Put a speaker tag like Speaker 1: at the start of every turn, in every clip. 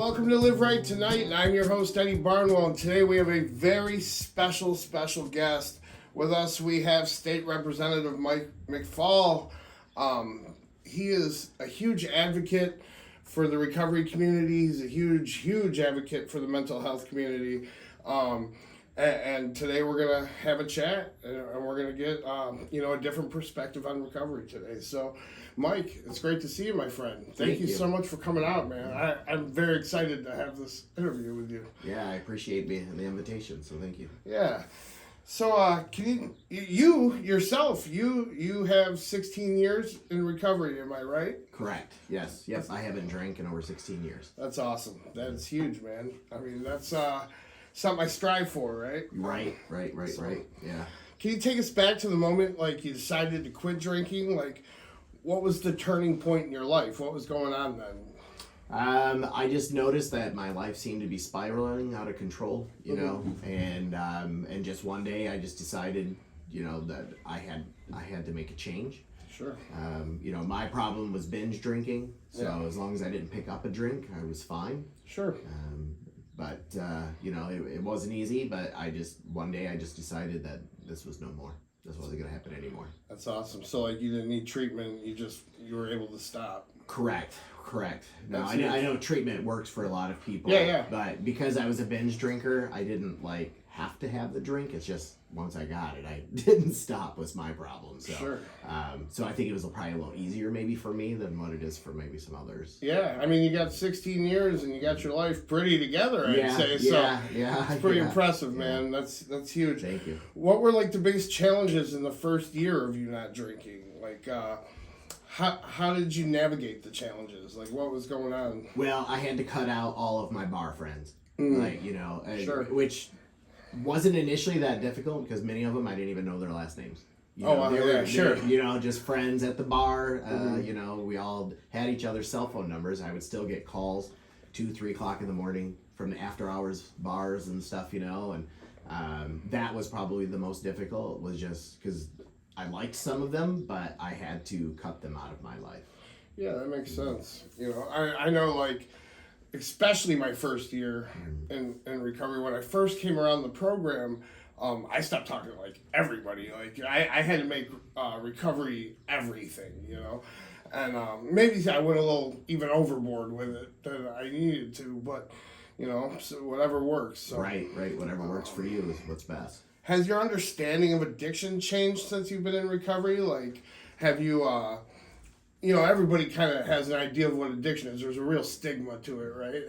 Speaker 1: Welcome to Live Rite Tonight, and I'm your host, Eddie Barnwell, and today we have a very special guest with us. We have State Representative Mike McFall. He is a huge advocate for the recovery community. He's a huge advocate for the mental health community. And today we're going to have a chat, and we're going to get, a different perspective on recovery today. So, Mike, it's great to see you, my friend. Thank you so much for coming out, man. I'm very excited to have this interview with you.
Speaker 2: Yeah, I appreciate the invitation, so thank you.
Speaker 1: Yeah. So, can you yourself, you have 16 years in recovery, am I right?
Speaker 2: Correct. Yes, I haven't drank in over 16 years.
Speaker 1: That's awesome. That's huge, man. I mean, that's something I strive for, right?
Speaker 2: Right. Yeah.
Speaker 1: Can you take us back to the moment, like, you decided to quit drinking? Like, what was the turning point in your life? What was going on then?
Speaker 2: I just noticed that my life seemed to be spiraling out of control, and just one day I just decided, that I had to make a change.
Speaker 1: Sure.
Speaker 2: My problem was binge drinking, so as long as I didn't pick up a drink, I was fine.
Speaker 1: Sure.
Speaker 2: But it wasn't easy, but one day I just decided that this was no more. This wasn't going to happen anymore.
Speaker 1: That's awesome. So, like, you didn't need treatment, you were able to stop.
Speaker 2: Correct. No, I know treatment works for a lot of people.
Speaker 1: Yeah.
Speaker 2: But because I was a binge drinker, I didn't, have to have the drink. It's just, once I got it, I didn't stop was my problem. So,
Speaker 1: sure.
Speaker 2: So I think it was probably a little easier maybe for me than what it is for maybe some others.
Speaker 1: Yeah, I mean, you got 16 years and you got your life pretty together, I'd say. So it's pretty impressive, man. That's huge.
Speaker 2: Thank you.
Speaker 1: What were, the biggest challenges in the first year of you not drinking? How did you navigate the challenges? What was going on?
Speaker 2: Well, I had to cut out all of my bar friends.
Speaker 1: Sure.
Speaker 2: Which wasn't initially that difficult because many of them I didn't even know their last names.
Speaker 1: Sure.
Speaker 2: Just friends at the bar. We all had each other's cell phone numbers. I would still get calls 2-3 o'clock in the morning from the after hours bars and stuff, and that was probably the most difficult, was just because I liked some of them, but I had to cut them out of my life.
Speaker 1: Yeah, that makes sense. I know, especially my first year in recovery, when I first came around the program, I stopped talking to everybody. I had to make recovery everything, and maybe I went a little even overboard with it than I needed to, but so whatever works. So.
Speaker 2: Right. Whatever works for you is what's best.
Speaker 1: Has your understanding of addiction changed since you've been in recovery? Have you, everybody kind of has an idea of what addiction is. There's a real stigma to it, right?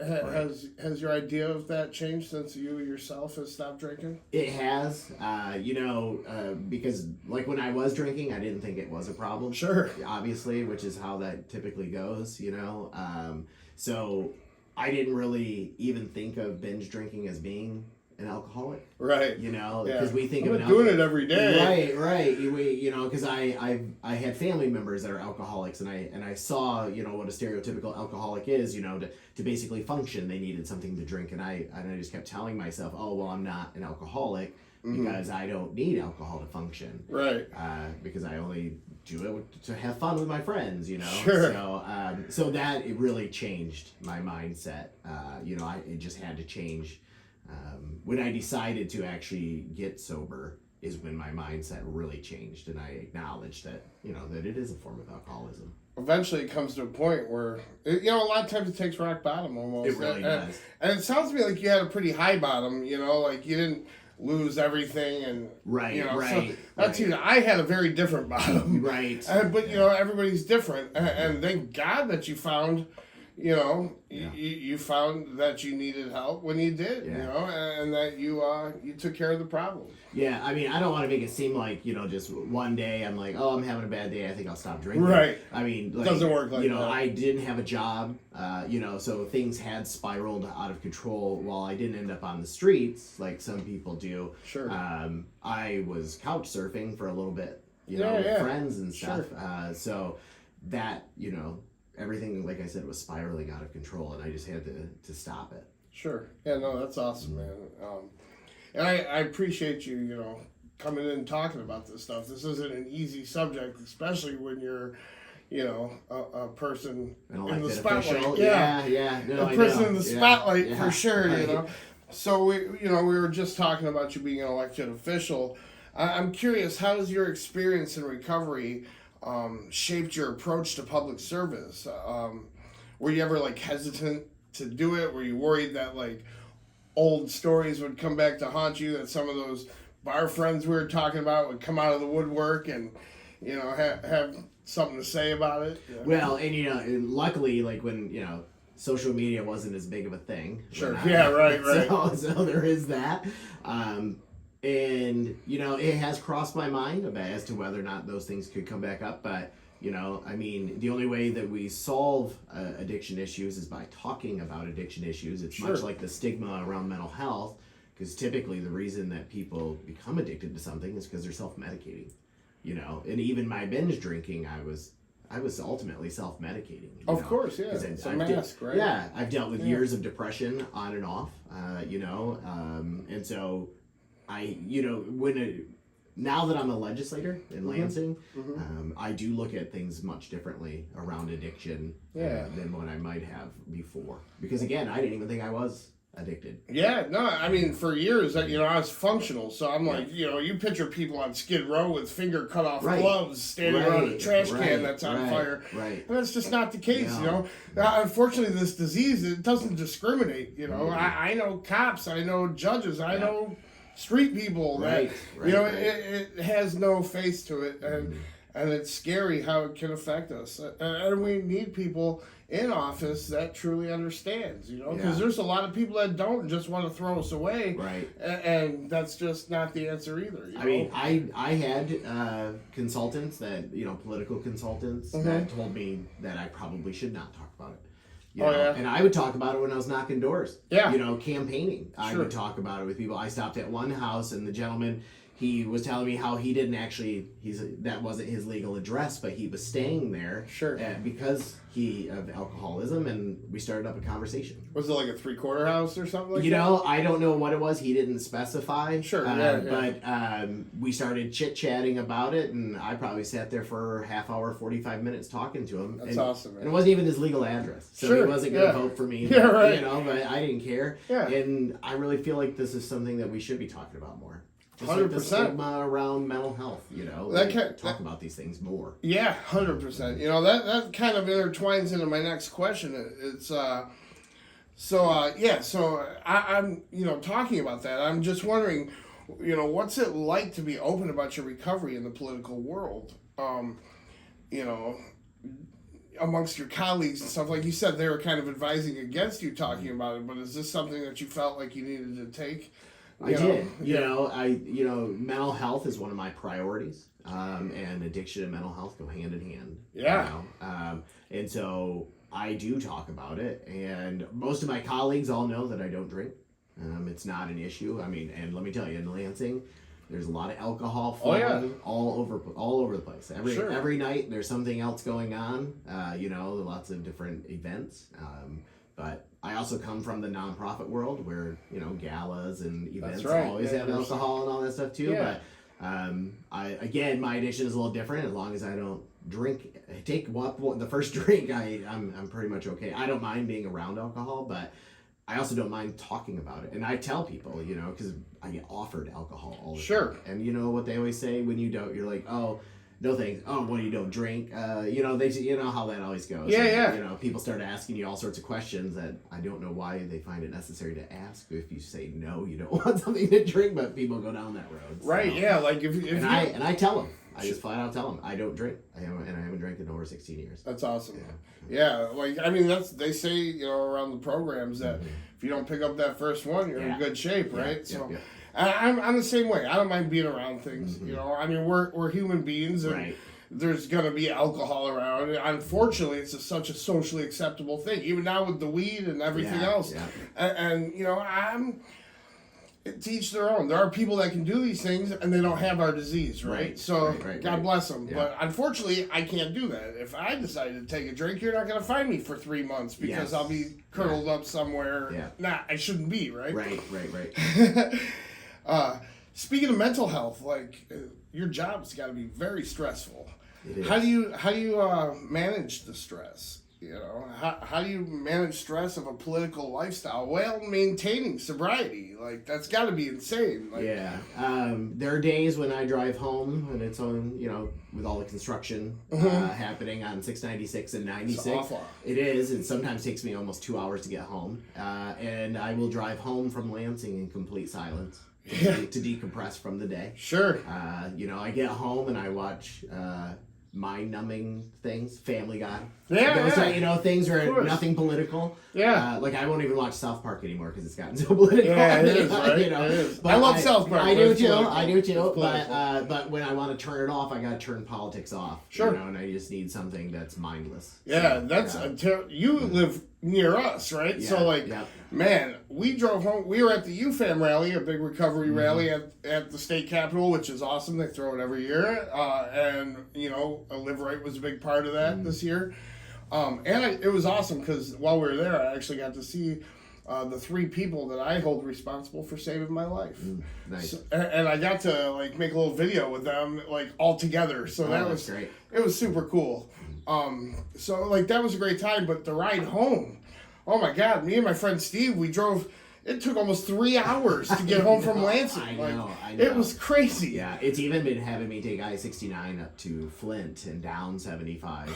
Speaker 1: Has your idea of that changed since you yourself has stopped drinking?
Speaker 2: It has, because when I was drinking, I didn't think it was a problem.
Speaker 1: Sure.
Speaker 2: Obviously, which is how that typically goes, So I didn't really even think of binge drinking as being an alcoholic,
Speaker 1: right?
Speaker 2: Because we think
Speaker 1: I'm
Speaker 2: of
Speaker 1: doing it every day,
Speaker 2: right. Because I had family members that are alcoholics, and I saw what a stereotypical alcoholic is. To basically function, they needed something to drink, and I just kept telling myself, oh well, I'm not an alcoholic because I don't need alcohol to function,
Speaker 1: right?
Speaker 2: Because I only do it to have fun with my friends,
Speaker 1: Sure.
Speaker 2: So that it really changed my mindset. It just had to change. When I decided to actually get sober is when my mindset really changed, and I acknowledged that that it is a form of alcoholism.
Speaker 1: Eventually, it comes to a point where a lot of times it takes rock bottom almost.
Speaker 2: It really does.
Speaker 1: And it sounds to me like you had a pretty high bottom. You didn't lose everything, and
Speaker 2: right.
Speaker 1: So that's huge. I had a very different bottom.
Speaker 2: Right.
Speaker 1: But everybody's different, and thank God that you found. You found that you needed help when you did, and that you took care of the problem.
Speaker 2: Yeah, I mean, I don't want to make it seem like, just one day I'm like, oh, I'm having a bad day, I think I'll stop drinking.
Speaker 1: Right.
Speaker 2: I mean,
Speaker 1: it doesn't work like that.
Speaker 2: I didn't have a job, so things had spiraled out of control. While I didn't end up on the streets like some people do.
Speaker 1: Sure.
Speaker 2: I was couch surfing for a little bit, with friends and stuff.
Speaker 1: Sure.
Speaker 2: So that, everything, like I said, was spiraling out of control, and I just had to stop it.
Speaker 1: Sure. Yeah, no, that's awesome, man. And I appreciate you, coming in and talking about this stuff. This isn't an easy subject, especially when you're, a person
Speaker 2: An
Speaker 1: in the
Speaker 2: elected
Speaker 1: spotlight.
Speaker 2: official.
Speaker 1: Yeah,
Speaker 2: No,
Speaker 1: a
Speaker 2: I
Speaker 1: person
Speaker 2: know.
Speaker 1: in the spotlight
Speaker 2: Yeah.
Speaker 1: for sure.
Speaker 2: Right.
Speaker 1: So we were just talking about you being an elected official. I'm curious, how has your experience in recovery shaped your approach to public service? Were you ever like hesitant to do it? Were you worried that like old stories would come back to haunt you? That some of those bar friends we were talking about would come out of the woodwork and have something to say about it? Yeah.
Speaker 2: Well, and luckily, like when social media wasn't as big of a thing.
Speaker 1: Sure. Yeah. Right.
Speaker 2: So there is that. And it has crossed my mind about as to whether or not those things could come back up, but I mean, the only way that we solve addiction issues is by talking about addiction issues. It's much like the stigma around mental health, because typically the reason that people become addicted to something is because they're self-medicating. And even my binge drinking, I was ultimately self-medicating.
Speaker 1: Of course, yeah. It's a mask, right?
Speaker 2: Yeah, I've dealt with years of depression on and off, and so now that I'm a legislator in Lansing, I do look at things much differently around addiction than what I might have before. Because again, I didn't even think I was addicted.
Speaker 1: Yeah, no, I mean, for years, I was functional, so I'm like, you picture people on Skid Row with finger cut off gloves standing around a trash can that's on fire.
Speaker 2: Right.
Speaker 1: And that's just not the case, Unfortunately, this disease, it doesn't discriminate, I know cops, I know judges, I know street people that, it has no face to it, and it's scary how it can affect us. And we need people in office that truly understands, because there's a lot of people that don't and just want to throw us away.
Speaker 2: Right.
Speaker 1: And that's just not the answer either.
Speaker 2: I mean, I had consultants that, political consultants that told me that I probably should not talk about it. And I would talk about it when I was knocking doors.
Speaker 1: Yeah.
Speaker 2: Campaigning. I would talk about it with people. I stopped at one house and the gentleman, he was telling me how he didn't actually, that wasn't his legal address, but he was staying there because of alcoholism, and we started up a conversation.
Speaker 1: Was it like a 3/4 house or something like that?
Speaker 2: I don't know what it was. He didn't specify.
Speaker 1: Sure,
Speaker 2: But we started chit-chatting about it, and I probably sat there for half hour, 45 minutes talking to him.
Speaker 1: That's awesome, man.
Speaker 2: And it wasn't even his legal address, so he wasn't going to vote for me.
Speaker 1: Yeah, right.
Speaker 2: But I didn't care.
Speaker 1: Yeah.
Speaker 2: And I really feel like this is something that we should be talking about more. Just
Speaker 1: 100%.
Speaker 2: like the stigma around mental health, talk about these things more.
Speaker 1: Yeah, 100%. That kind of intertwines into my next question. It's so I'm talking about that. I'm just wondering, what's it like to be open about your recovery in the political world? Amongst your colleagues and stuff, like you said, they were kind of advising against you talking about it. But is this something that you felt like you needed to take?
Speaker 2: I did. Mental health is one of my priorities, and addiction and mental health go hand in hand.
Speaker 1: Yeah.
Speaker 2: And so I do talk about it, and most of my colleagues all know that I don't drink. It's not an issue. I mean, and let me tell you, in Lansing, there's a lot of alcohol flowing all over the place. Every night there's something else going on. Lots of different events. But I also come from the nonprofit world where, galas and events always have alcohol and all that stuff too.
Speaker 1: Yeah.
Speaker 2: But my addiction is a little different. As long as I don't drink, take the first drink, I'm pretty much okay. I don't mind being around alcohol, but I also don't mind talking about it. And I tell people, because I get offered alcohol all the time. And you know what they always say when you don't, you're like, oh, no thanks. Oh, what do you don't drink? They how that always goes. And, people start asking you all sorts of questions that I don't know why they find it necessary to ask. If you say no, you don't want something to drink, but people go down that road.
Speaker 1: Right? So. Yeah. Like if
Speaker 2: I tell them. I just flat out tell them I don't drink. I haven't drank in over 16 years.
Speaker 1: That's awesome. Yeah. They say around the programs that if you don't pick up that first one, you're in good shape, right?
Speaker 2: Yeah.
Speaker 1: I'm the same way. I don't mind being around things. We're human beings, and there's gonna be alcohol around. Unfortunately, it's such a socially acceptable thing. Even now with the weed and everything else, and I'm. To each their own. There are people that can do these things and they don't have our disease, right? God bless them. Yeah. But unfortunately, I can't do that. If I decide to take a drink, you're not going to find me for 3 months because I'll be curled up somewhere. Yeah. Nah, I shouldn't be, right?
Speaker 2: Right.
Speaker 1: Speaking of mental health, your job's got to be very stressful.
Speaker 2: It is.
Speaker 1: How do you manage the stress? You know, how do you manage stress of a political lifestyle while maintaining sobriety? Like, that's got to be insane. Like,
Speaker 2: yeah. There are days when I drive home and it's on, you know, with all the construction happening on 696 and 96.
Speaker 1: It's awful.
Speaker 2: It is. It sometimes takes me almost 2 hours to get home. And I will drive home from Lansing in complete silence to decompress from the day.
Speaker 1: Sure.
Speaker 2: You know, I get home and I watch mind-numbing things, Family Guy.
Speaker 1: Yeah.
Speaker 2: You know, things are nothing political.
Speaker 1: Yeah.
Speaker 2: Like, I won't even watch South Park anymore because it's gotten so political.
Speaker 1: Yeah, it is, right?
Speaker 2: You know?
Speaker 1: It is.
Speaker 2: But
Speaker 1: I love South Park.
Speaker 2: I do too.
Speaker 1: It's
Speaker 2: But when I want to turn it off, I got to turn politics off.
Speaker 1: Sure.
Speaker 2: You know, and I just need something that's mindless.
Speaker 1: Yeah,
Speaker 2: So,
Speaker 1: that's you live near us, right?
Speaker 2: Yeah,
Speaker 1: So like,
Speaker 2: yeah.
Speaker 1: man, we drove home. We were at the UFAM rally, a big recovery rally at the state capitol, which is awesome. They throw it every year, and you know, Live Right was a big part of that this year. It was awesome because while we were there, I actually got to see the 3 people that I hold responsible for saving my life.
Speaker 2: Nice.
Speaker 1: So, and I got to like make a little video with them, like all together. So that was
Speaker 2: great.
Speaker 1: It was super cool. So like that was a great time. But the ride home, oh my God! Me and my friend Steve, we drove. It took almost 3 hours to get home from Lansing.
Speaker 2: I
Speaker 1: Like,
Speaker 2: know.
Speaker 1: It was crazy.
Speaker 2: Yeah, it's even been having me take I-69 up to Flint and down 75.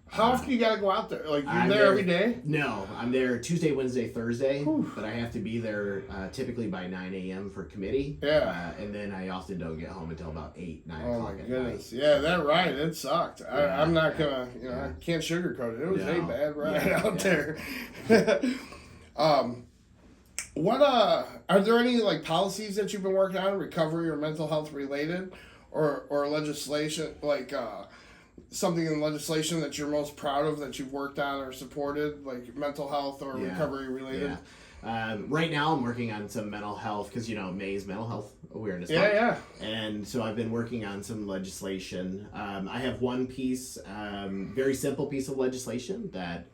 Speaker 1: How often you gotta go out there? Like you're
Speaker 2: I'm
Speaker 1: there every day?
Speaker 2: No, I'm there Tuesday, Wednesday, Thursday, but I have to be there typically by 9 a.m. for committee.
Speaker 1: Yeah.
Speaker 2: And then I often don't get home until about 8, 9
Speaker 1: Oh
Speaker 2: o'clock
Speaker 1: my
Speaker 2: at
Speaker 1: goodness.
Speaker 2: night.
Speaker 1: Yeah, that ride, it sucked.
Speaker 2: Yeah,
Speaker 1: I'm not gonna, I can't sugarcoat it. It was a
Speaker 2: No.
Speaker 1: bad ride
Speaker 2: Yeah,
Speaker 1: out there. What are there any like policies that you've been working on, recovery or mental health related, or legislation like something in legislation that you're most proud of that you've worked on or supported, like mental health or recovery related?
Speaker 2: Yeah. Right now I'm working on some mental health because, you know, May is Mental Health Awareness Month.
Speaker 1: Yeah.
Speaker 2: And so I've been working on some legislation. I have one piece, very simple piece of legislation that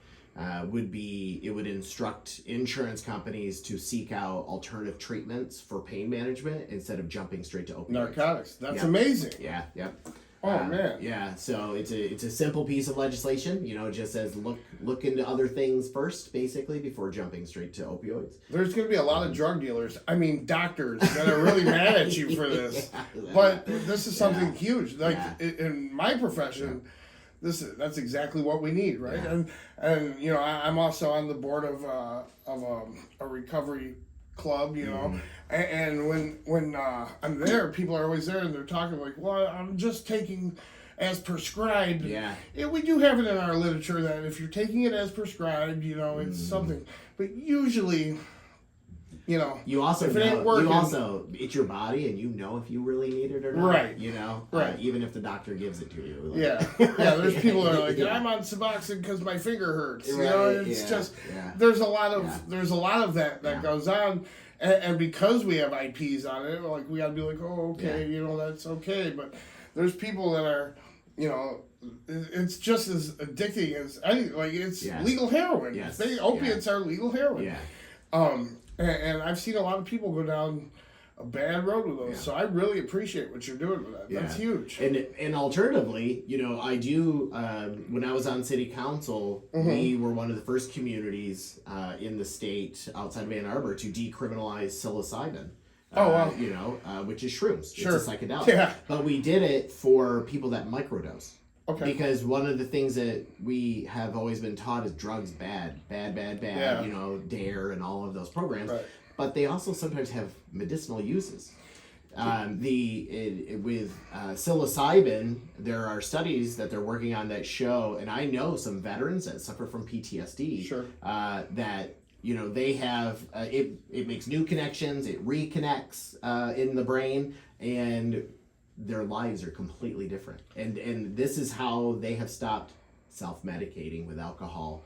Speaker 2: would instruct insurance companies to seek out alternative treatments for pain management instead of jumping straight to opioids.
Speaker 1: Narcotics. That's amazing.
Speaker 2: Yeah.
Speaker 1: Oh man.
Speaker 2: Yeah, so it's a simple piece of legislation. You know, it just says look into other things first, basically, before jumping straight to opioids.
Speaker 1: There's going to be a lot of drug dealers, I mean doctors, that are really mad at you for this. But this is something huge. Like in my profession, that's exactly what we need, right?
Speaker 2: Yeah.
Speaker 1: And you know, I'm also on the board of a recovery club, you know, and when I'm there, people are always there and they're talking like, well, I'm just taking as prescribed.
Speaker 2: Yeah.
Speaker 1: We do have it in our literature that if you're taking it as prescribed, you know, it's something, but usually, you know,
Speaker 2: you also
Speaker 1: if it ain't working,
Speaker 2: it's your body and you know if you really need it or not.
Speaker 1: Right.
Speaker 2: You know,
Speaker 1: right.
Speaker 2: Even if the doctor gives it to you.
Speaker 1: Like, yeah. There's people that are like, I'm on Suboxone because my finger hurts.
Speaker 2: Right.
Speaker 1: You know, it's just there's a lot of that goes on, and because we have IPs on it, like we gotta be like, oh, okay, you know, that's okay. But there's people that are, you know, it's just as addicting as any, like it's legal heroin.
Speaker 2: Yes.
Speaker 1: Opiates are legal heroin.
Speaker 2: Yeah.
Speaker 1: And I've seen a lot of people go down a bad road with those. Yeah. So I really appreciate what you're doing with that. Yeah. That's huge.
Speaker 2: And alternatively, you know, I do, when I was on city council, we were one of the first communities in the state outside of Ann Arbor to decriminalize psilocybin.
Speaker 1: Oh, wow.
Speaker 2: You know, which is shrooms.
Speaker 1: Sure.
Speaker 2: It's a psychedelic.
Speaker 1: Yeah.
Speaker 2: But we did it for people that microdose.
Speaker 1: Okay.
Speaker 2: Because one of the things that we have always been taught is drugs bad,
Speaker 1: Yeah.
Speaker 2: you know, DARE and all of those programs.
Speaker 1: Right.
Speaker 2: But they also sometimes have medicinal uses. With psilocybin, there are studies that they're working on that show, and I know some veterans that suffer from PTSD.
Speaker 1: Sure.
Speaker 2: That, you know, they have, it makes new connections, it reconnects in the brain, and their lives are completely different. And this is how they have stopped self-medicating with alcohol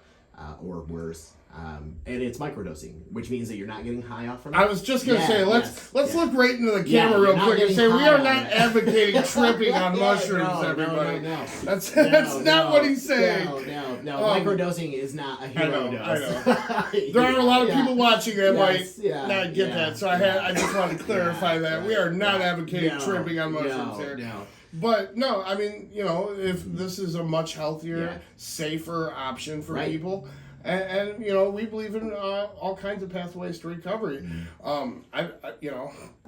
Speaker 2: or worse. And it's microdosing, which means that you're not getting high off from it.
Speaker 1: I was just going to say, let's look right into the camera real quick and say we are not advocating tripping on mushrooms, everybody.
Speaker 2: No.
Speaker 1: That's not what he's saying.
Speaker 2: No. Microdosing is not a hero dose.
Speaker 1: I know. There are a lot of people watching that might not get that, so I just want to clarify that. We are not advocating tripping on mushrooms here.
Speaker 2: No.
Speaker 1: But no, I mean, if this is a much healthier, safer option for people, and we believe in all kinds of pathways to recovery.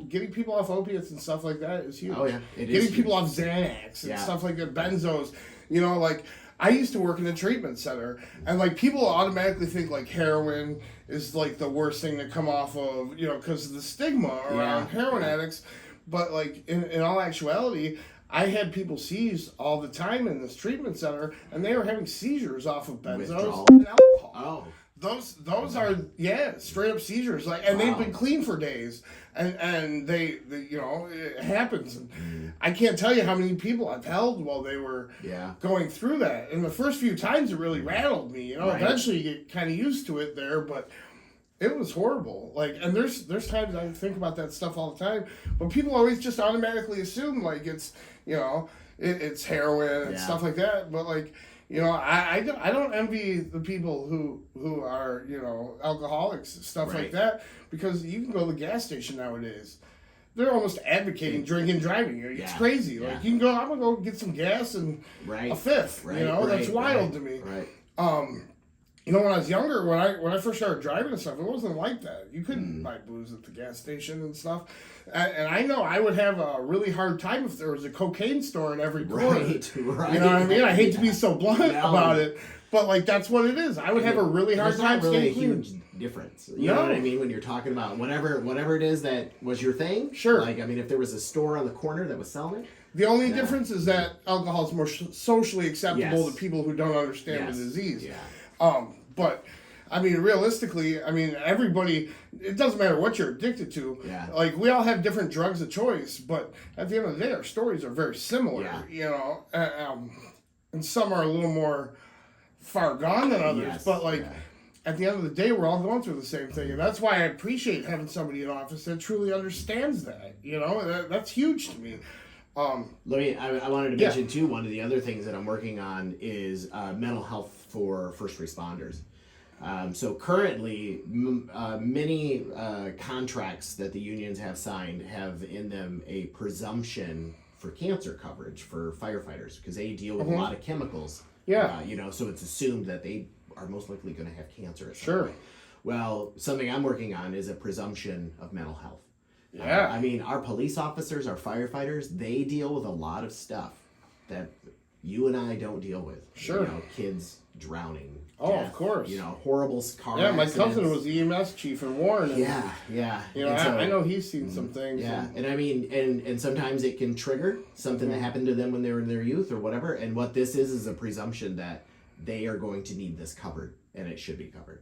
Speaker 1: Getting people off opiates and stuff like that is huge.
Speaker 2: Oh yeah,
Speaker 1: getting people off Xanax and stuff like that, benzos. Like I used to work in a treatment center, and like people automatically think like heroin is like the worst thing to come off of, because of the stigma around heroin addicts. But like in all actuality, I had people seized all the time in this treatment center, and they were having seizures off of benzos and alcohol. Those are straight up seizures. Like, and they've been clean for days, and they it happens. And I can't tell you how many people I've held while they were going through that. And the first few times it really rattled me. Eventually you get kind of used to it there, but it was horrible. Like, and there's times I think about that stuff all the time, but people always just automatically assume like it's it's heroin and stuff like that. But like, I don't envy the people who are alcoholics and stuff like that, because you can go to the gas station nowadays. They're almost advocating drinking and driving. It's crazy. Like, you can go, I'm gonna go get some gas and a fifth. That's wild to me. When I was younger, when I first started driving and stuff, it wasn't like that. You couldn't buy booze at the gas station and stuff. And I know I would have a really hard time if there was a cocaine store in every corner.
Speaker 2: Right.
Speaker 1: You know what I mean? I hate to be so blunt about it, but like that's what it is. I would have a really hard time staying clean.
Speaker 2: There's not really a huge difference. You know what I mean? When you're talking about whatever it is that was your thing.
Speaker 1: Sure.
Speaker 2: Like, I mean, if there was a store on the corner that was selling it.
Speaker 1: The only difference is that alcohol is more socially acceptable to people who don't understand the disease. But I mean, realistically, everybody, it doesn't matter what you're addicted to. Like, we all have different drugs of choice, but at the end of the day, our stories are very similar, and some are a little more far gone than others, but like, at the end of the day, we're all going through the same thing, and that's why I appreciate having somebody in office that truly understands that, that's huge to me.
Speaker 2: I wanted to mention too, one of the other things that I'm working on is mental health for first responders. So currently, many contracts that the unions have signed have in them a presumption for cancer coverage for firefighters, because they deal with a lot of chemicals. So it's assumed that they are most likely going to have cancer at some point. Well, something I'm working on is a presumption of mental health. Our police officers, our firefighters, they deal with a lot of stuff that you and I don't deal with. Kids drowning. Death,
Speaker 1: of course.
Speaker 2: Horrible car accidents.
Speaker 1: My cousin was the EMS chief in Warren. And, I know he's seen some things.
Speaker 2: And sometimes it can trigger something that happened to them when they were in their youth or whatever. And what this is a presumption that they are going to need this covered, and it should be covered.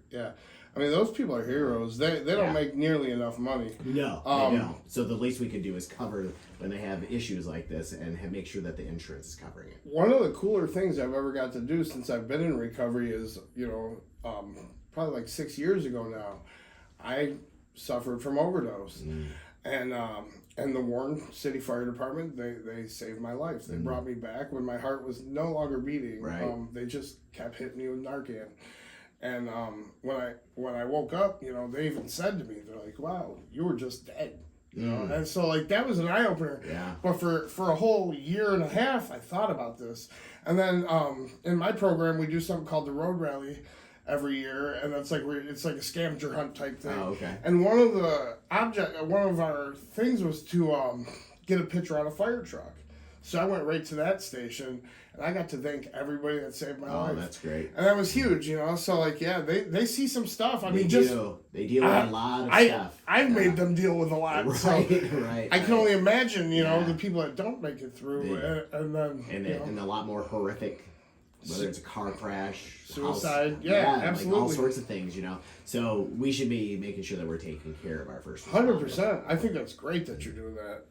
Speaker 1: Those people are heroes. They don't make nearly enough money.
Speaker 2: No, they don't. So the least we can do is cover when they have issues like this and make sure that the insurance is covering it.
Speaker 1: One of the cooler things I've ever got to do since I've been in recovery is, probably like 6 years ago now, I suffered from overdose. And the Warren City Fire Department, they saved my life. They brought me back when my heart was no longer beating. They just kept hitting me with Narcan. And when I woke up, they even said to me, they're like, "Wow, you were just dead." And so like that was an eye opener. But for a whole year and a half, I thought about this. And then in my program, we do something called the Road Rally every year, and that's like it's like a scavenger hunt type thing. And one of our things was to get a picture on a fire truck. So I went right to that station, and I got to thank everybody that saved my life.
Speaker 2: Oh, that's great.
Speaker 1: And that was huge, So like, they see some stuff.
Speaker 2: They deal with a lot of stuff.
Speaker 1: I've made them deal with a lot. I can only imagine, the people that don't make it through, and
Speaker 2: a lot more horrific. Whether it's a car crash,
Speaker 1: suicide, absolutely,
Speaker 2: like all sorts of things, So we should be making sure that we're taking care of our first.
Speaker 1: 100%. I think that's great that you're doing that.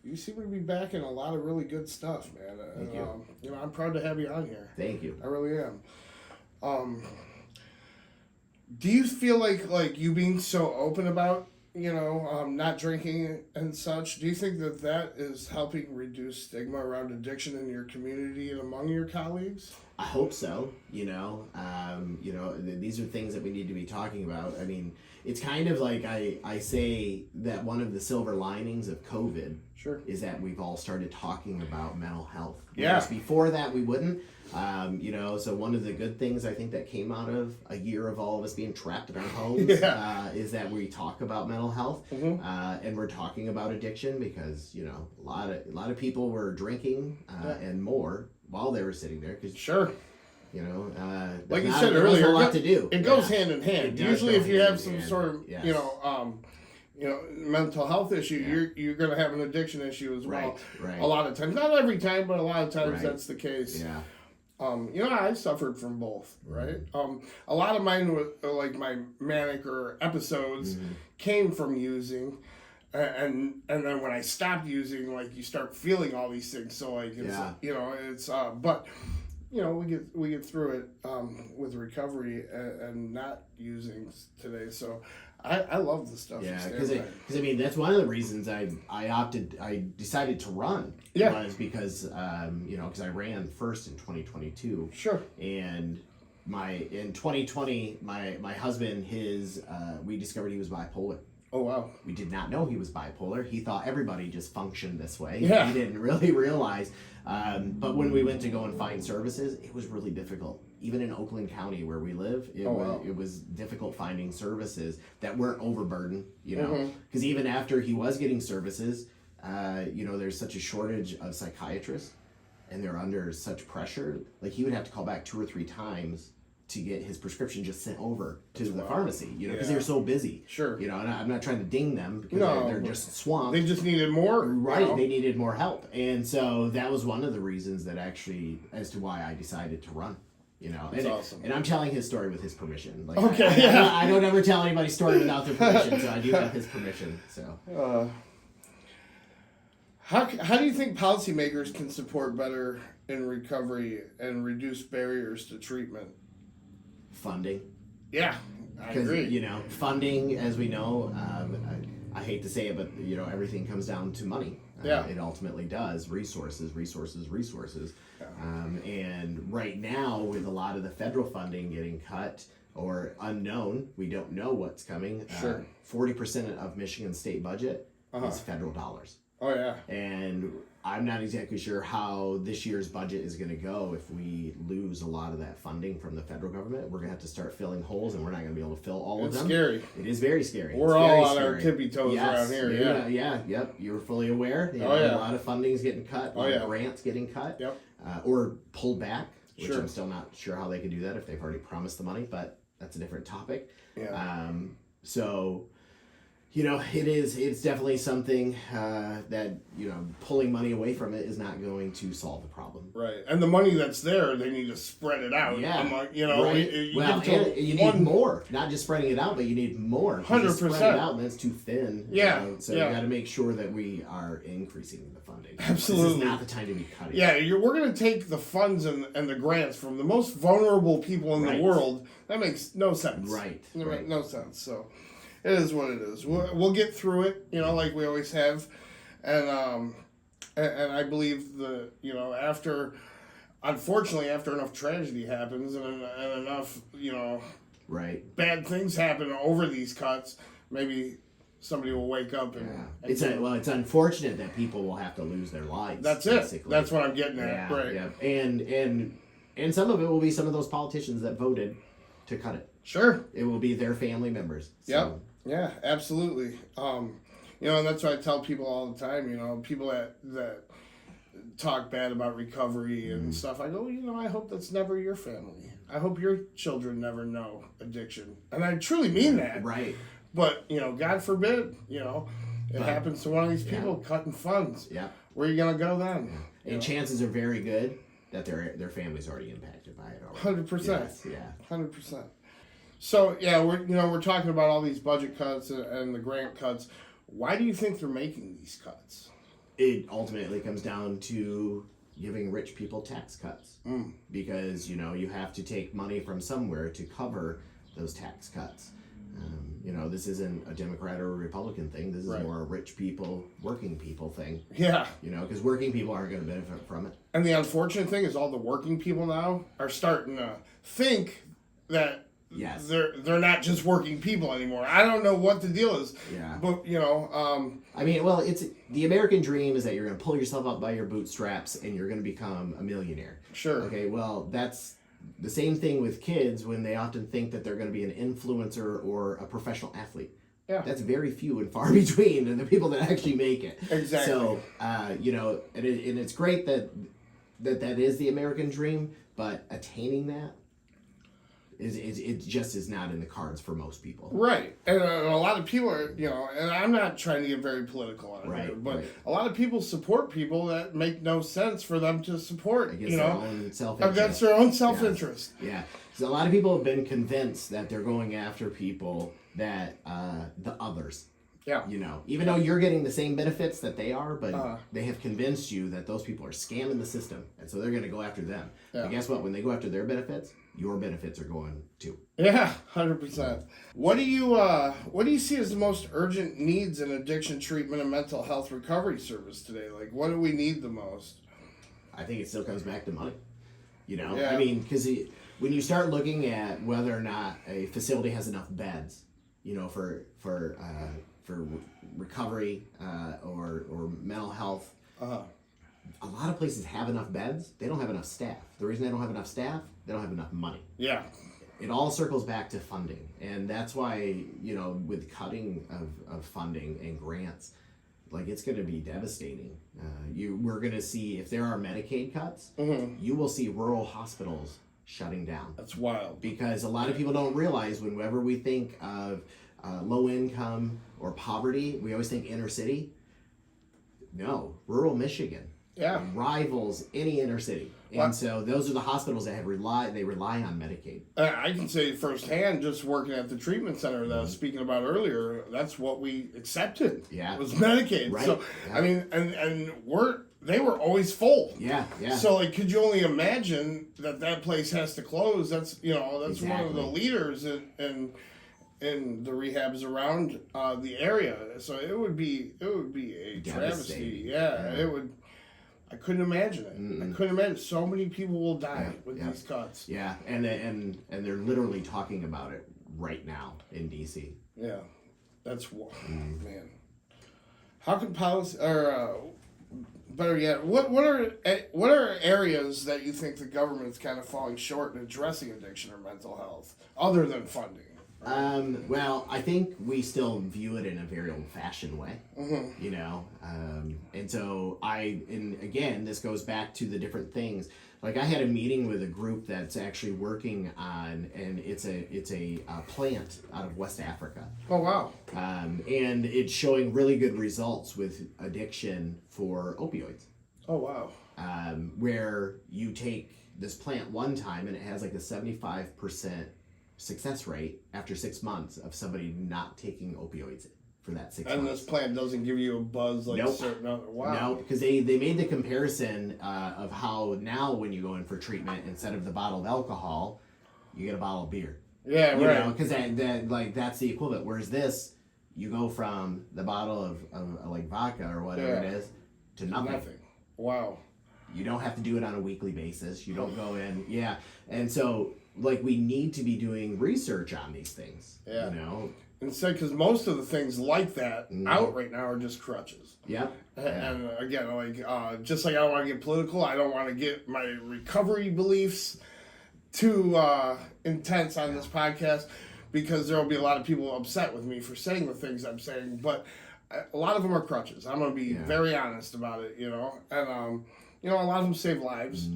Speaker 1: You seem to be backing a lot of really good stuff, man.
Speaker 2: Thank you.
Speaker 1: I'm proud to have you on here.
Speaker 2: Thank you.
Speaker 1: I really am. Do you feel like you being so open about not drinking and such? Do you think that is helping reduce stigma around addiction in your community and among your colleagues?
Speaker 2: I hope so. These are things that we need to be talking about. it's kind of like I say that one of the silver linings of COVID is that we've all started talking about mental health. Whereas before that, we wouldn't. So one of the good things I think that came out of a year of all of us being trapped in our homes is that we talk about mental health, and we're talking about addiction because a lot of people were drinking and more while they were sitting there because
Speaker 1: like you said earlier,
Speaker 2: a lot to do.
Speaker 1: It goes hand in hand. Usually, if you have some sort of mental health issue, you're going to have an addiction issue as well.
Speaker 2: Right.
Speaker 1: A lot of times, not every time, but a lot of times that's the case.
Speaker 2: Yeah.
Speaker 1: I suffered from both, right? A lot of mine was like my manic or episodes came from using, and then when I stopped using, like you start feeling all these things. So like it's but we get through it with recovery and not using today. So I love the stuff.
Speaker 2: Yeah, because I mean that's one of the reasons I decided to run.
Speaker 1: Yeah.
Speaker 2: Was because because I ran first in 2022.
Speaker 1: Sure.
Speaker 2: And in 2020 my husband we discovered he was bipolar.
Speaker 1: Oh wow.
Speaker 2: We did not know he was bipolar. He thought everybody just functioned this way.
Speaker 1: Yeah.
Speaker 2: He didn't really realize. But when we went to go and find services, it was really difficult. Even in Oakland County where we live, it was difficult finding services that weren't overburdened, because even after he was getting services, there's such a shortage of psychiatrists and they're under such pressure. Like he would have to call back 2 or 3 times to get his prescription just sent over to the pharmacy, because they're so busy.
Speaker 1: Sure.
Speaker 2: And I'm not trying to ding them because they're just swamped.
Speaker 1: They just needed more.
Speaker 2: Right. They needed more help. And so that was one of the reasons that as to why I decided to run.
Speaker 1: That's awesome.
Speaker 2: And I'm telling his story with his permission. Like,
Speaker 1: okay.
Speaker 2: I don't ever tell anybody's story without their permission, so I do have his permission. So.
Speaker 1: How do you think policymakers can support better in recovery and reduce barriers to treatment?
Speaker 2: Funding.
Speaker 1: Yeah, I agree.
Speaker 2: Because funding, as we know, I hate to say it, but everything comes down to money. It ultimately does. Resources. Yeah. And right now, with a lot of the federal funding getting cut or unknown, we don't know what's coming.
Speaker 1: Sure.
Speaker 2: 40% of Michigan state budget is federal dollars.
Speaker 1: Oh yeah.
Speaker 2: And I'm not exactly sure how this year's budget is going to go if we lose a lot of that funding from the federal government. We're going to have to start filling holes, and we're not going to be able to fill all of them.
Speaker 1: It's scary.
Speaker 2: It is very scary.
Speaker 1: We're all on our tippy toes around here.
Speaker 2: Yep. You're fully aware. A lot of funding's getting cut. Grants getting cut.
Speaker 1: Yep.
Speaker 2: Or pulled back, which I'm still not sure how they can do that if they've already promised the money, but that's a different topic.
Speaker 1: Yeah.
Speaker 2: It's definitely something that, pulling money away from it is not going to solve the problem.
Speaker 1: Right. And the money that's there, they need to spread it out.
Speaker 2: Yeah.
Speaker 1: Right.
Speaker 2: You need more. Not just spreading it out, but you need more.
Speaker 1: 100%.
Speaker 2: Spread it out, and it's too thin.
Speaker 1: Yeah.
Speaker 2: So you got to make sure that we are increasing the funding.
Speaker 1: Absolutely.
Speaker 2: This is not the time to be cutting.
Speaker 1: Yeah, we're going to take the funds and the grants from the most vulnerable people in the world. That makes no sense.
Speaker 2: Right.
Speaker 1: It makes no sense. So it is what it is. We'll get through it, like we always have. And I believe unfortunately, after enough tragedy happens and enough, bad things happen over these cuts, maybe somebody will wake up and
Speaker 2: it's unfortunate that people will have to lose their lives.
Speaker 1: That's
Speaker 2: basically.
Speaker 1: It. That's what I'm getting at.
Speaker 2: Yeah,
Speaker 1: right.
Speaker 2: Yeah. And some of it will be some of those politicians that voted to cut it.
Speaker 1: Sure.
Speaker 2: It will be their family members. So.
Speaker 1: Yep. Yeah, absolutely. And that's what I tell people all the time, people that talk bad about recovery and stuff. I go, I hope that's never your family. I hope your children never know addiction. And I truly mean that.
Speaker 2: Right.
Speaker 1: But, God forbid, it happens to one of these people cutting funds.
Speaker 2: Yeah.
Speaker 1: Where are you going to go then?
Speaker 2: And chances are very good that their family's already impacted by it already.
Speaker 1: 100%.
Speaker 2: Yes, yeah.
Speaker 1: 100%. So, we're talking about all these budget cuts and the grant cuts. Why do you think they're making these cuts?
Speaker 2: It ultimately comes down to giving rich people tax cuts. Because, you have to take money from somewhere to cover those tax cuts. This isn't a Democrat or a Republican thing. This is more a rich people, working people thing.
Speaker 1: Yeah.
Speaker 2: Because working people aren't going to benefit from it.
Speaker 1: And the unfortunate thing is all the working people now are starting to think that
Speaker 2: Yes.
Speaker 1: they're not just working people anymore. I don't know what the deal is.
Speaker 2: Yeah.
Speaker 1: But
Speaker 2: I mean, well, it's the American dream is that you're going to pull yourself up by your bootstraps and you're going to become a millionaire.
Speaker 1: Sure.
Speaker 2: Okay. Well, that's the same thing with kids when they often think that they're going to be an influencer or a professional athlete.
Speaker 1: Yeah.
Speaker 2: That's very few and far between, and the people that actually make it.
Speaker 1: Exactly.
Speaker 2: So, and it's great that is the American dream, but attaining that it just is not in the cards for most people.
Speaker 1: Right. And a lot of people are, and I'm not trying to get very political on it,
Speaker 2: Right,
Speaker 1: but
Speaker 2: right.
Speaker 1: a lot of people support people that make no sense for them to support,
Speaker 2: Against their own self-interest.
Speaker 1: Against their own self-interest.
Speaker 2: Yeah. So a lot of people have been convinced that they're going after people that, the others.
Speaker 1: Yeah.
Speaker 2: Even though you're getting the same benefits that they are, but they have convinced you that those people are scamming the system, and so they're going to go after them.
Speaker 1: Yeah.
Speaker 2: And guess what? When they go after their benefits, your benefits are going too.
Speaker 1: Yeah, 100%. What do you see as the most urgent needs in addiction treatment and mental health recovery service today? Like, what do we need the most?
Speaker 2: I think it still comes back to money.
Speaker 1: Yeah.
Speaker 2: I mean, because when you start looking at whether or not a facility has enough beds, for recovery or mental health. A lot of places have enough beds. They don't have enough staff. The reason they don't have enough staff, they don't have enough money.
Speaker 1: Yeah.
Speaker 2: It all circles back to funding. And that's why, with cutting of funding and grants, like it's going to be devastating. We're going to see, if there are Medicaid cuts, you will see rural hospitals shutting down.
Speaker 1: That's wild.
Speaker 2: Because a lot of people don't realize whenever we think of low income or poverty, we always think inner city. No, rural Michigan rivals any inner city. And so those are the hospitals that rely on Medicaid.
Speaker 1: I can say firsthand, just working at the treatment center that I was speaking about earlier, that's what we accepted.
Speaker 2: Yeah.
Speaker 1: Was Medicaid.
Speaker 2: Right.
Speaker 1: So,
Speaker 2: Yeah.
Speaker 1: I mean, and they were always full.
Speaker 2: Yeah, yeah.
Speaker 1: So, like, could you only imagine that place has to close? That's, that's one of the
Speaker 2: Exactly.
Speaker 1: leaders in the rehabs around the area. So it would be a travesty.
Speaker 2: Devastating.
Speaker 1: Yeah, it would. I couldn't imagine it. I couldn't imagine. So many people will die with these cuts.
Speaker 2: Yeah, and they're literally talking about it right now in DC.
Speaker 1: Yeah, that's man. How can policy, or better yet, what are areas that you think the government's kind of falling short in addressing addiction or mental health, other than funding?
Speaker 2: Well, I think we still view it in a very old-fashioned way, and so again, this goes back to the different things. Like I had a meeting with a group that's actually working on, and it's a plant out of West Africa.
Speaker 1: Oh wow!
Speaker 2: And it's showing really good results with addiction for opioids.
Speaker 1: Oh wow!
Speaker 2: Where you take this plant one time and it has like a 75% success rate after 6 months of somebody not taking opioids for that 6 months.
Speaker 1: And this plant doesn't give you a buzz like certain other. Wow.
Speaker 2: No, because they made the comparison of how now when you go in for treatment, instead of the bottle of alcohol, you get a bottle of beer.
Speaker 1: Yeah, right.
Speaker 2: Because that's the equivalent. Whereas this, you go from the bottle of like vodka or whatever it is to nothing.
Speaker 1: Wow.
Speaker 2: You don't have to do it on a weekly basis. You don't go in. Yeah. And so, like, we need to be doing research on these things.
Speaker 1: Yeah.
Speaker 2: Instead,
Speaker 1: because most of the things like that out right now are just crutches.
Speaker 2: Yep.
Speaker 1: And again, like, just like I don't want to get political, I don't want to get my recovery beliefs too intense on this podcast, because there will be a lot of people upset with me for saying the things I'm saying. But a lot of them are crutches. I'm going to be very honest about it, and a lot of them save lives.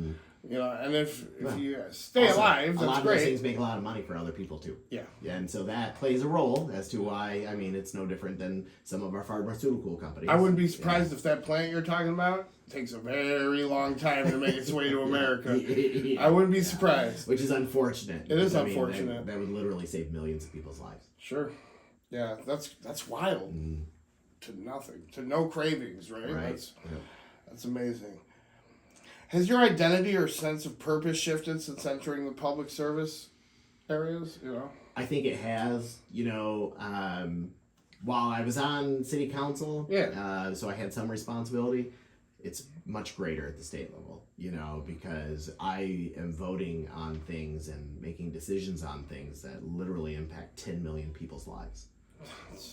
Speaker 1: And if you stay alive, that's
Speaker 2: a lot of
Speaker 1: great.
Speaker 2: those things make a lot of money for other people too.
Speaker 1: Yeah.
Speaker 2: And so that plays a role as to why, it's no different than some of our pharmaceutical companies.
Speaker 1: I wouldn't be surprised if that plant you're talking about takes a very long time to make its way to America. I wouldn't be surprised.
Speaker 2: Which is unfortunate.
Speaker 1: It is unfortunate.
Speaker 2: That would literally save millions of people's lives.
Speaker 1: Sure. Yeah, that's wild. To nothing. To no cravings, right? That's amazing. Has your identity or sense of purpose shifted since entering the public service areas?
Speaker 2: I think it has. While I was on city council, so I had some responsibility. it's much greater at the state level, you know, because I am voting on things and making decisions on things that literally impact 10 million people's lives.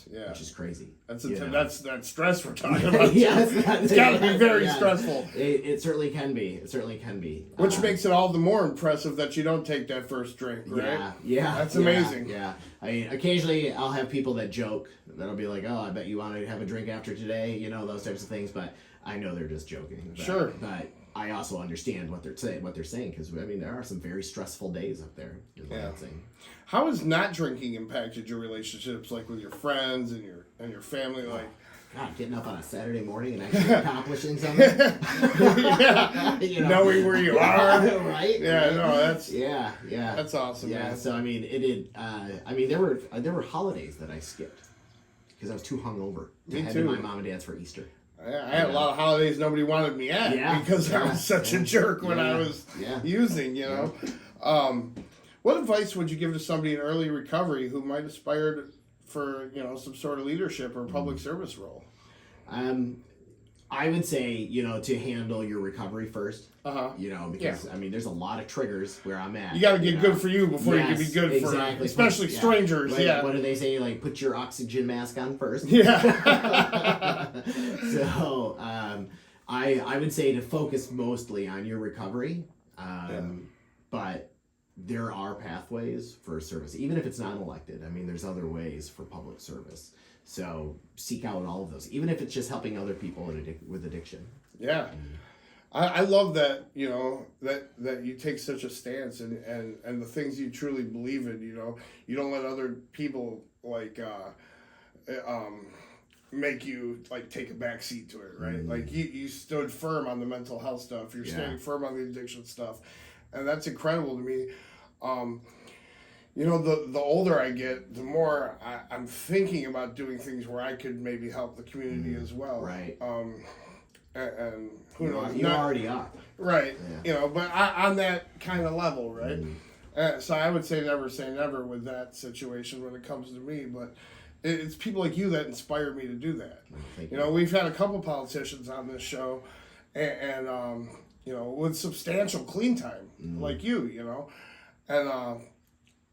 Speaker 1: Yeah,
Speaker 2: which is crazy.
Speaker 1: That's that stress we're talking about.
Speaker 2: Yes,
Speaker 1: it's got to be very stressful.
Speaker 2: It certainly can be. It certainly can be.
Speaker 1: Which makes it all the more impressive that you don't take that first drink, right?
Speaker 2: Yeah.
Speaker 1: That's amazing.
Speaker 2: Yeah. I mean, occasionally I'll have people that joke that'll be like, "Oh, I bet you want to have a drink after today," you know, those types of things. But I know they're just joking.
Speaker 1: Sure.
Speaker 2: But I also understand what they're saying because I mean there are some very stressful days up there.
Speaker 1: How has not drinking impacted your relationships, like with your friends and your family? Like,
Speaker 2: God, getting up on a Saturday morning and actually accomplishing something.
Speaker 1: Knowing where you are,
Speaker 2: right?
Speaker 1: Yeah,
Speaker 2: right?
Speaker 1: No, that's
Speaker 2: that's
Speaker 1: awesome.
Speaker 2: Yeah,
Speaker 1: man.
Speaker 2: so I mean, it did. I mean, there were holidays that I skipped because I was too hungover to head to my mom and dad's for Easter.
Speaker 1: I had a lot of holidays nobody wanted me at because I was such a jerk when I was using, you know. What advice would you give to somebody in early recovery who might aspire for, you know, some sort of leadership or public service role?
Speaker 2: I would say, you know, to handle your recovery first. You know, because I mean, there's a lot of triggers where I'm at.
Speaker 1: You got to get good for you before you can be good for, especially strangers.
Speaker 2: What do they say? Like, put your oxygen mask on first.
Speaker 1: Yeah.
Speaker 2: So, I would say to focus mostly on your recovery. But there are pathways for service, even if it's not elected. I mean, there's other ways for public service. So seek out all of those, even if it's just helping other people with addiction.
Speaker 1: Yeah. I love that, you know, that you take such a stance and the things you truly believe in, you know. You don't let other people, like, make you, like, take a back seat to it, right? Like, you stood firm on the mental health stuff. You're standing firm on the addiction stuff. And that's incredible to me. You know, the older I get, the more I'm thinking about doing things where I could maybe help the community as well.
Speaker 2: Right.
Speaker 1: And who knows?
Speaker 2: You already are.
Speaker 1: Right. Yeah. You know, but on that kind of level, right? So I would say never with that situation when it comes to me. But it's people like you that inspire me to do that. You know, we've had a couple politicians on this show, and you know, with substantial clean time, like you know,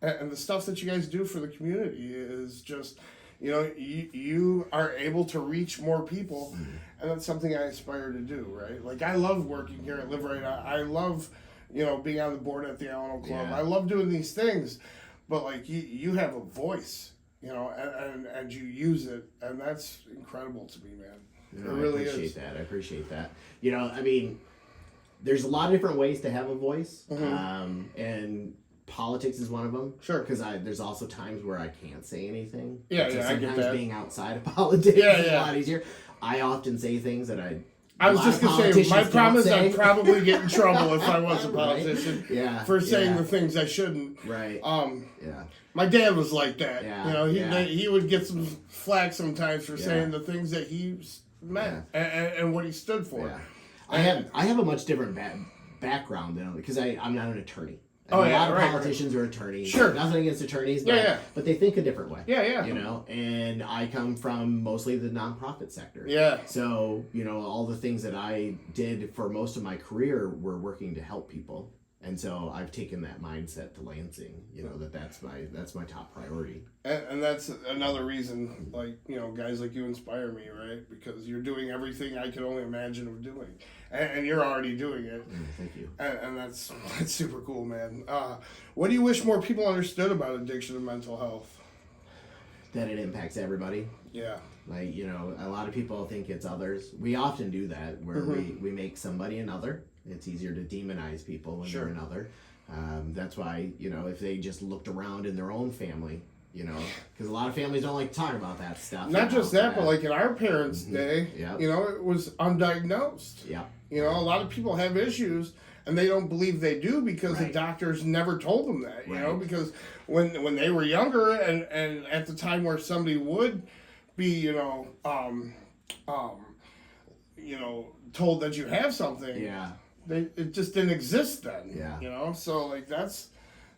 Speaker 1: and the stuff that you guys do for the community is just, you know, you are able to reach more people, and that's something I aspire to do, right? Like, I love working here at Live Right. I love, you know, being on the board at the Alano Club. I love doing these things, but, like, you have a voice, you know, and you use it, and that's incredible to me, man.
Speaker 2: No, it really is. I appreciate that. You know, I mean, there's a lot of different ways to have a voice, and politics is one of them.
Speaker 1: Sure.
Speaker 2: Because there's also times where I can't say anything.
Speaker 1: Yeah,
Speaker 2: so
Speaker 1: I get that.
Speaker 2: Being outside of politics is a lot easier. I often say things that
Speaker 1: I was just going to say, my problem is I'd probably get in trouble if I was a politician for saying the things I shouldn't.
Speaker 2: Right.
Speaker 1: My dad was like that. You know, he would get some flack sometimes for saying the things that he meant and what he stood for.
Speaker 2: Yeah. I have a much different background than because I'm not an attorney. A lot of politicians are attorneys.
Speaker 1: Sure.
Speaker 2: Nothing against attorneys, but they think a different way.
Speaker 1: Yeah.
Speaker 2: You know, and I come from mostly the nonprofit sector.
Speaker 1: Yeah.
Speaker 2: So, you know, all the things that I did for most of my career were working to help people. And so I've taken that mindset to Lansing, you know, that's my top priority.
Speaker 1: And that's another reason, like, you know, guys like you inspire me, right? Because you're doing everything I could only imagine of doing. And you're already doing it.
Speaker 2: Thank you.
Speaker 1: And that's super cool, man. What do you wish more people understood about addiction and mental health?
Speaker 2: That it impacts everybody.
Speaker 1: Yeah.
Speaker 2: Like, you know, a lot of people think it's others. We often do that where we make somebody another. It's easier to demonize people when they're another. That's why, you know, if they just looked around in their own family, you know, because a lot of families don't like to talk about that stuff.
Speaker 1: Not just that, but like in our parents' day, you know, it was undiagnosed.
Speaker 2: Yeah.
Speaker 1: You know, a lot of people have issues and they don't believe they do because the doctors never told them that, you know, because when they were younger and at the time where somebody would be, you know, told that you have something, it just didn't exist then. You know, so like that's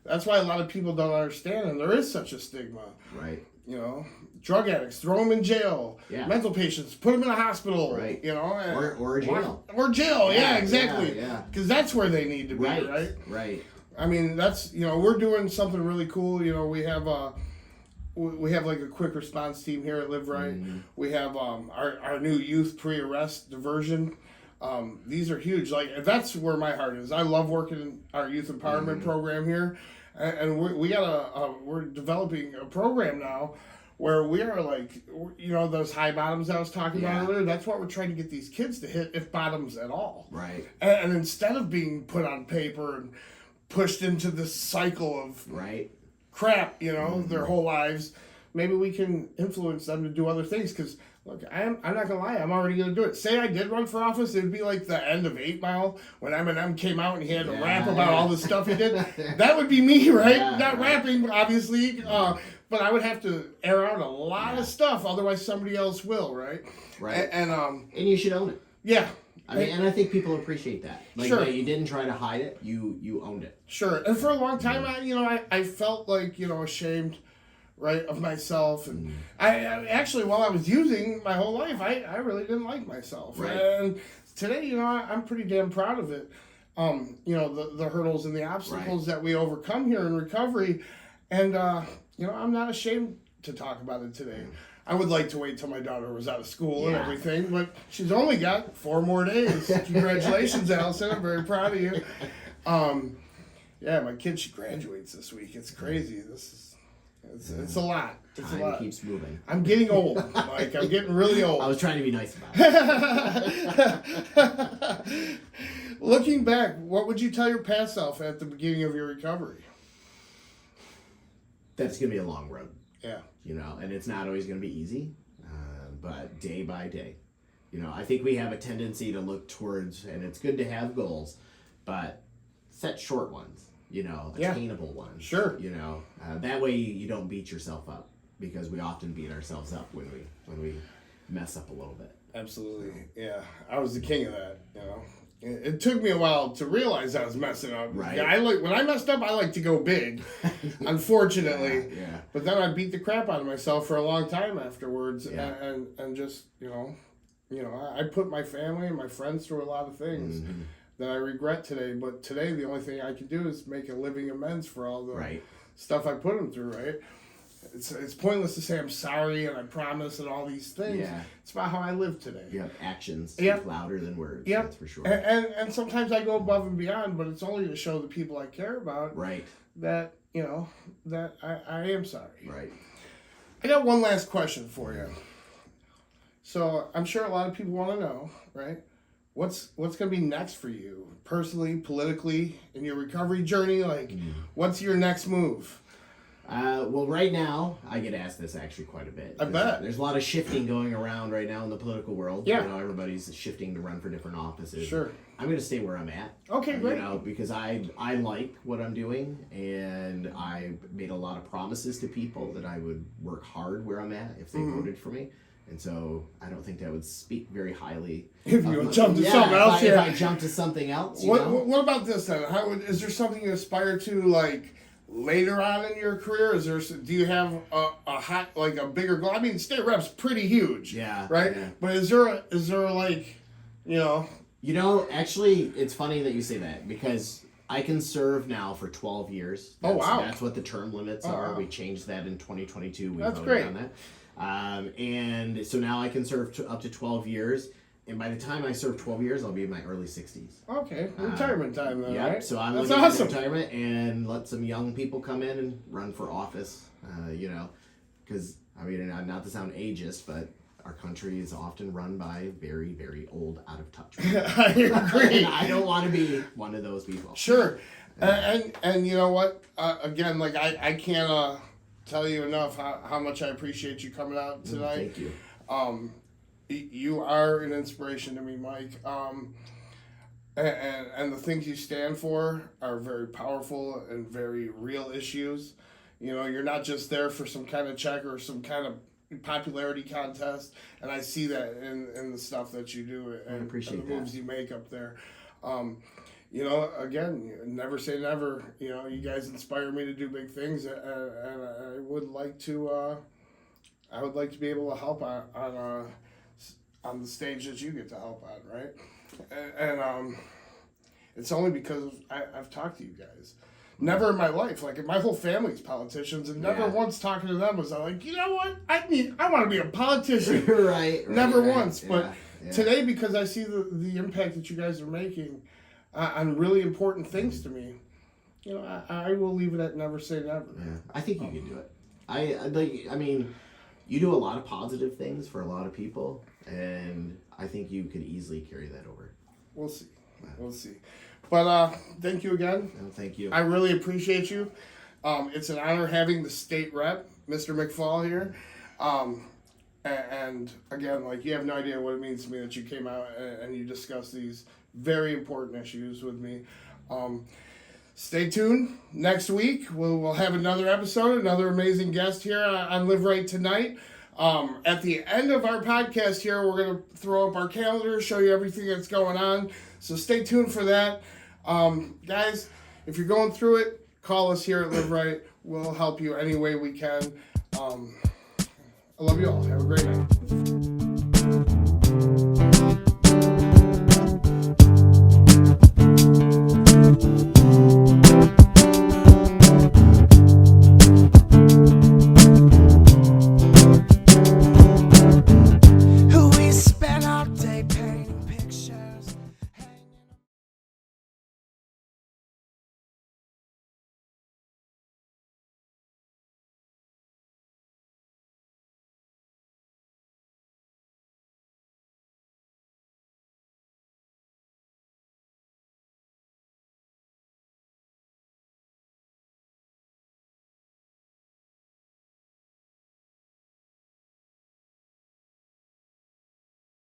Speaker 1: why a lot of people don't understand, and there is such a stigma.
Speaker 2: Right.
Speaker 1: you know, drug addicts, throw them in jail.
Speaker 2: Yeah.
Speaker 1: Mental patients, put them in a hospital.
Speaker 2: Right.
Speaker 1: You know,
Speaker 2: Or jail.
Speaker 1: Or jail. Yeah, exactly.
Speaker 2: Yeah.
Speaker 1: Because that's where they need to be. Right.
Speaker 2: Right.
Speaker 1: I mean, that's, you know, we're doing something really cool. You know, we have like a quick response team here at Live Right.
Speaker 2: Mm-hmm.
Speaker 1: We have our new youth pre-arrest diversion. These are huge. Like, that's where my heart is. I love working in our youth empowerment program here, and we're developing a program now where we are like, you know, those high bottoms I was talking about earlier. That's what we're trying to get these kids to hit, if bottoms at all.
Speaker 2: Right.
Speaker 1: And instead of being put on paper and pushed into this cycle of crap, you know, their whole lives, maybe we can influence them to do other things. Because look, I'm not gonna lie, I'm already gonna do it. Say I did run for office, it'd be like the end of 8 Mile when Eminem came out and he had to rap about all the stuff he did. That would be me, right? Not rapping, obviously, but I would have to air out a lot of stuff. Otherwise, somebody else will, right?
Speaker 2: Right.
Speaker 1: And
Speaker 2: you should own it.
Speaker 1: Yeah.
Speaker 2: I mean, and I think people appreciate that. Like,
Speaker 1: sure.
Speaker 2: That you didn't try to hide it. You owned it.
Speaker 1: Sure. And for a long time, I felt like, you know, ashamed, right, of myself. And I actually, while I was using my whole life, I really didn't like myself.
Speaker 2: Right.
Speaker 1: And today, you know, I'm pretty damn proud of it. You know, the hurdles and the obstacles that we overcome here in recovery. And, you know, I'm not ashamed to talk about it today. I would like to wait till my daughter was out of school and everything, but she's only got 4 more days. Congratulations, Allison. I'm very proud of you. Yeah, my kid, she graduates this week. It's crazy. It's a lot. It's
Speaker 2: Time
Speaker 1: a lot.
Speaker 2: keeps moving.
Speaker 1: I'm getting old, Mike. I'm getting really old.
Speaker 2: I was trying to be nice about it.
Speaker 1: Looking back, what would you tell your past self at the beginning of your recovery?
Speaker 2: That's going to be a long road.
Speaker 1: Yeah.
Speaker 2: You know, and it's not always going to be easy, but day by day. You know, I think we have a tendency to look towards, and it's good to have goals, but set short ones, you know, attainable ones.
Speaker 1: Sure.
Speaker 2: You know, that way you don't beat yourself up, because we often beat ourselves up when we mess up a little bit.
Speaker 1: Absolutely. Yeah. I was the king of that, you know. It took me a while to realize I was messing up.
Speaker 2: Right.
Speaker 1: Yeah, when I messed up, I like to go big, unfortunately.
Speaker 2: Yeah.
Speaker 1: But then I beat the crap out of myself for a long time afterwards,
Speaker 2: Yeah.
Speaker 1: and just, you know, I put my family and my friends through a lot of things that I regret today. But today, the only thing I can do is make a living amends for all the stuff I put them through. Right. It's pointless to say I'm sorry and I promise and all these things.
Speaker 2: Yeah.
Speaker 1: It's about how I live today.
Speaker 2: You have actions speak louder than words.
Speaker 1: Yep.
Speaker 2: That's for sure.
Speaker 1: And sometimes I go above and beyond, but it's only to show the people I care about that, you know, that I am sorry.
Speaker 2: Right.
Speaker 1: I got one last question for you. So I'm sure a lot of people want to know, right? What's going to be next for you, personally, politically, in your recovery journey? Like, what's your next move?
Speaker 2: Well, right now, I get asked this actually quite a bit.
Speaker 1: I bet.
Speaker 2: There's a lot of shifting going around right now in the political world.
Speaker 1: Yeah.
Speaker 2: You know, everybody's shifting to run for different offices.
Speaker 1: Sure.
Speaker 2: I'm going to stay where I'm at.
Speaker 1: Okay, great.
Speaker 2: You know, because I like what I'm doing, and I made a lot of promises to people that I would work hard where I'm at if they voted for me. And so I don't think that would speak very highly.
Speaker 1: If you would jump to something else,
Speaker 2: if I jump to something else.
Speaker 1: What about this then? Is there something you aspire to, like, later on in your career? Do you have a bigger goal? I mean, state rep's pretty huge.
Speaker 2: Yeah.
Speaker 1: Right?
Speaker 2: Yeah.
Speaker 1: But is there like, you know?
Speaker 2: You know, actually, it's funny that you say that, because I can serve now for 12 years. That's what the term limits are. Wow. We changed that in 2022. We voted on that. And so now I can serve up to 12 years. And by the time I serve 12 years, I'll be in my early 60s.
Speaker 1: Okay, retirement time then, right?
Speaker 2: So I'm
Speaker 1: That's
Speaker 2: looking
Speaker 1: awesome.
Speaker 2: at retirement and let some young people come in and run for office, you know, because, I mean, not to sound ageist, but our country is often run by very, very old, out of touch people.
Speaker 1: I agree.
Speaker 2: I don't want to be one of those people.
Speaker 1: Sure. And you know what? Again, like, I can't tell you enough how much I appreciate you coming out tonight.
Speaker 2: Thank you.
Speaker 1: You are an inspiration to me, Mike. And the things you stand for are very powerful and very real issues. You know, you're not just there for some kind of check or some kind of popularity contest. And I see that in the stuff that you do and,
Speaker 2: I appreciate
Speaker 1: and the moves you make up there. You know, again, never say never. You know, you guys inspire me to do big things, and I would like to I would like to be able to help on the stage that you get to help on, right? And it's only because I've talked to you guys. Never in my life, like my whole family's politicians, and never once talking to them was I like, you know what? I want to be a politician.
Speaker 2: right.
Speaker 1: Never once, but today because I see the impact that you guys are making on really important things to me, you know, I will leave it at never say never.
Speaker 2: Yeah, I think you can do it. I mean, you do a lot of positive things for a lot of people, and I think you could easily carry that over.
Speaker 1: We'll see. We'll see. But thank you again.
Speaker 2: No, thank you.
Speaker 1: I really appreciate you. It's an honor having the state rep, Mr. McFall, here. And again, like, you have no idea what it means to me that you came out and you discussed these very important issues with me. Stay tuned. Next week, we'll have another episode, another amazing guest here on Live Right Tonight. At the end of our podcast here, we're going to throw up our calendar, show you everything that's going on. So stay tuned for that. Guys, if you're going through it, call us here at Live Right. We'll help you any way we can. I love you all. Have a great night.